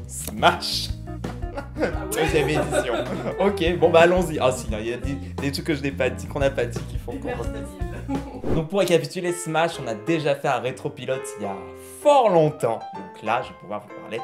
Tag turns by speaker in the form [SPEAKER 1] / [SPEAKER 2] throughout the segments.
[SPEAKER 1] Smash. Deuxième édition. Ok, bon bah allons-y. Ah si, il y a des trucs que je n'ai pas dit, qu'on n'a pas dit, qu'il faut qu'on... Donc pour récapituler, Smash, on a déjà fait un rétropilote il y a fort longtemps. Donc là, je vais pouvoir vous parler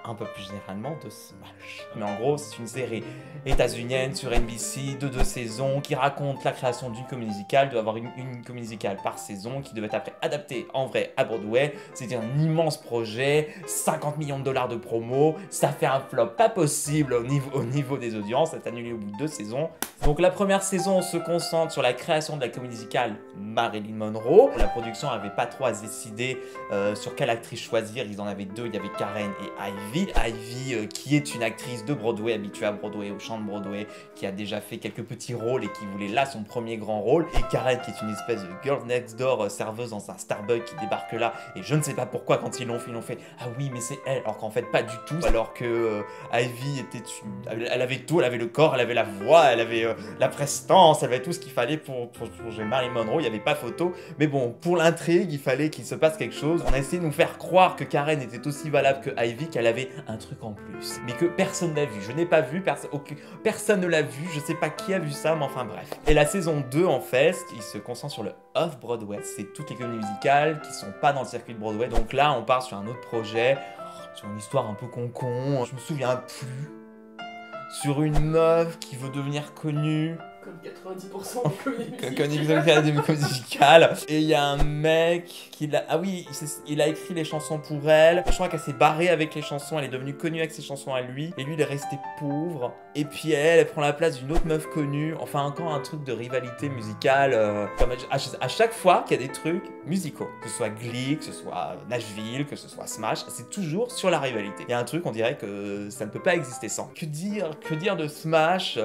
[SPEAKER 1] un peu plus généralement de Smash. Mais en gros, c'est une série états-unienne sur NBC de 2 saisons qui raconte la création d'une comédie musicale. Il doit y avoir une comédie musicale par saison qui devait être après adaptée en vrai à Broadway. C'était un immense projet, 50 millions de dollars de promo. Ça fait un flop pas possible au niveau des audiences. Ça a été annulé au bout de 2 saisons. Donc la première saison, on se concentre sur la création de la comédie musicale Marilyn Monroe. La production n'avait pas trop à se décider sur quelle actrice choisir. Ils en avaient 2, il y avait Karen et Ivy. Ivy, qui est une actrice de Broadway, habituée à Broadway, au chant de Broadway, qui a déjà fait quelques petits rôles et qui voulait là son premier grand rôle. Et Karen, qui est une espèce de girl next door, serveuse dans un Starbucks, qui débarque là. Et je ne sais pas pourquoi, quand ils l'ont fait, ah oui, mais c'est elle. Alors qu'en fait, pas du tout. Alors que Ivy était elle avait tout, elle avait le corps, elle avait la voix, elle avait la prestance, elle avait tout ce qu'il fallait pour jouer Marilyn Monroe. Il n'y avait pas photo. Mais bon, pour l'intrigue, il fallait qu'il se passe quelque chose. On a essayé de nous faire croire que Karen était aussi valable que Ivy, qu'elle avait un truc en plus, mais que personne n'a vu. Je n'ai pas vu, personne ne l'a vu, je sais pas qui a vu ça, mais enfin bref. Et la saison 2, en fait, il se concentre sur le Off-Broadway, c'est toutes les comédies musicales qui sont pas dans le circuit de Broadway, donc là on part sur un autre projet, sur une histoire un peu con-con, je me souviens plus, sur une meuf qui veut devenir connue,
[SPEAKER 2] comme 90% des comédies
[SPEAKER 1] musicales. Et il y a un mec qui l'a... Ah oui, il a écrit les chansons pour elle. Je crois qu'elle s'est barrée avec les chansons, elle est devenue connue avec ses chansons à lui. Et lui, il est resté pauvre. Et puis elle prend la place d'une autre meuf connue. Enfin, encore un truc de rivalité musicale. Comme à chaque fois qu'il y a des trucs musicaux, que ce soit Glee, que ce soit Nashville, que ce soit Smash, c'est toujours sur la rivalité. Il y a un truc, on dirait que ça ne peut pas exister sans. Que dire de Smash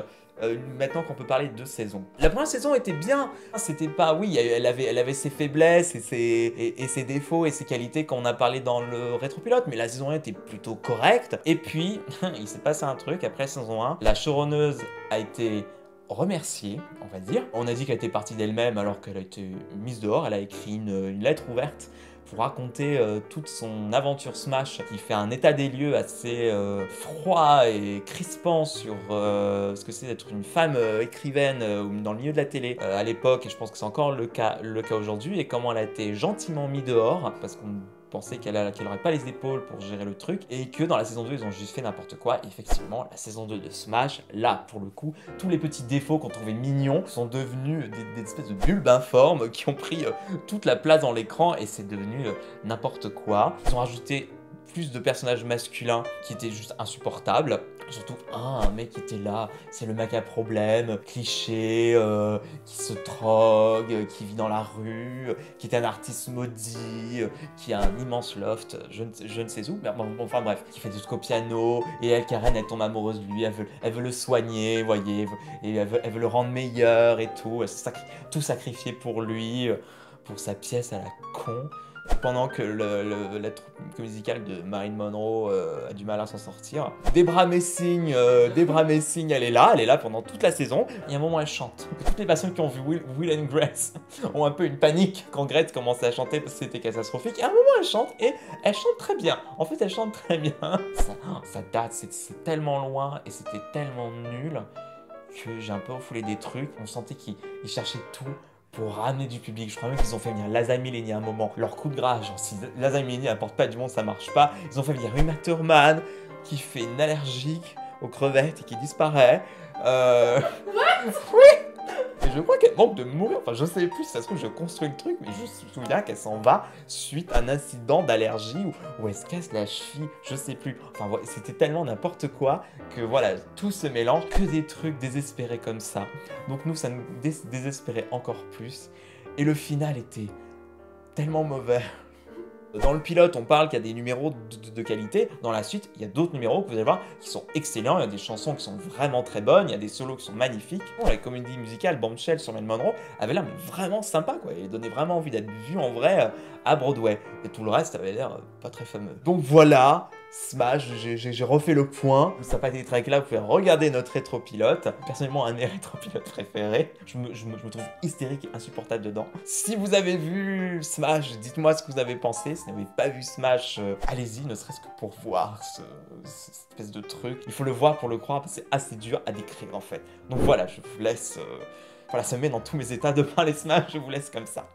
[SPEAKER 1] maintenant qu'on peut parler de 2 saisons. La première saison était bien, c'était pas, oui, elle avait ses faiblesses et ses défauts et ses qualités qu'on a parlé dans le rétropilote, mais la saison 1 était plutôt correcte. Et puis, il s'est passé un truc, après la saison 1, la showrunneuse a été remerciée, on va dire. On a dit qu'elle était partie d'elle-même alors qu'elle a été mise dehors, elle a écrit une lettre ouverte pour raconter toute son aventure Smash, qui fait un état des lieux assez froid et crispant sur ce que c'est d'être une femme écrivaine dans le milieu de la télé à l'époque, et je pense que c'est encore le cas aujourd'hui, et comment elle a été gentiment mise dehors, parce qu'on pensait qu'elle n'aurait pas les épaules pour gérer le truc, et que dans la saison 2, ils ont juste fait n'importe quoi. Et effectivement, la saison 2 de Smash, là, pour le coup, tous les petits défauts qu'on trouvait mignons sont devenus des espèces de bulbes informes qui ont pris toute la place dans l'écran, et c'est devenu n'importe quoi. Ils ont rajouté plus de personnages masculins qui étaient juste insupportables. Surtout un mec qui était là, c'est le mec à problème, cliché, qui se drogue, qui vit dans la rue, qui est un artiste maudit, qui a un immense loft, je ne sais où, mais bon, enfin bref, qui fait du truc au piano, et elle, Karen, elle tombe amoureuse de lui, elle veut le soigner, vous voyez, et elle veut le rendre meilleur et tout, tout sacrifier pour lui, pour sa pièce à la con. Pendant que la troupe musicale de Marilyn Monroe a du mal à s'en sortir. Debra Messing, elle est là pendant toute la saison. Il y a un moment, elle chante. Toutes les personnes qui ont vu Will and Grace ont un peu une panique quand Grace commençait à chanter parce que c'était catastrophique. Et à un moment, elle chante, et elle chante très bien. En fait, elle chante très bien. Ça date, c'est tellement loin et c'était tellement nul que j'ai un peu refoulé des trucs. On sentait qu'ils cherchaient tout pour ramener du public. Je crois même qu'ils ont fait venir Liza Minnelli à un moment. Leur coup de grâce, genre si Liza Minnelli n'apporte pas du monde, ça marche pas. Ils ont fait venir Uma Thurman qui fait une allergique aux crevettes et qui disparaît. Oui. Et je crois qu'elle manque de mourir. Enfin, je sais plus si ça se trouve, je construis le truc, mais je me souviens qu'elle s'en va suite à un incident d'allergie ou elle se casse la cheville, je sais plus. Enfin, voilà, c'était tellement n'importe quoi que voilà, tout se mélange, que des trucs désespérés comme ça. Donc nous, ça nous désespérait encore plus. Et le final était tellement mauvais. Dans le pilote, on parle qu'il y a des numéros de qualité. Dans la suite, il y a d'autres numéros que vous allez voir qui sont excellents. Il y a des chansons qui sont vraiment très bonnes. Il y a des solos qui sont magnifiques. Bon, la comédie musicale Bombshell sur Marilyn Monroe avait l'air vraiment sympa, quoi. Elle donnait vraiment envie d'être vue en vrai à Broadway. Et tout le reste avait l'air pas très fameux. Donc voilà, Smash, j'ai refait le point. Ça n'a pas été très clair, vous pouvez regarder notre rétropilote. Personnellement, un de mes rétropilotes préférés. Je me trouve hystérique et insupportable dedans. Si vous avez vu Smash, dites-moi ce que vous avez pensé. Si vous n'avez pas vu Smash, allez-y, ne serait-ce que pour voir cette espèce de truc. Il faut le voir pour le croire, parce que c'est assez dur à décrire en fait. Donc voilà, je vous laisse... voilà, ça me met dans tous mes états de parler Smash, je vous laisse comme ça.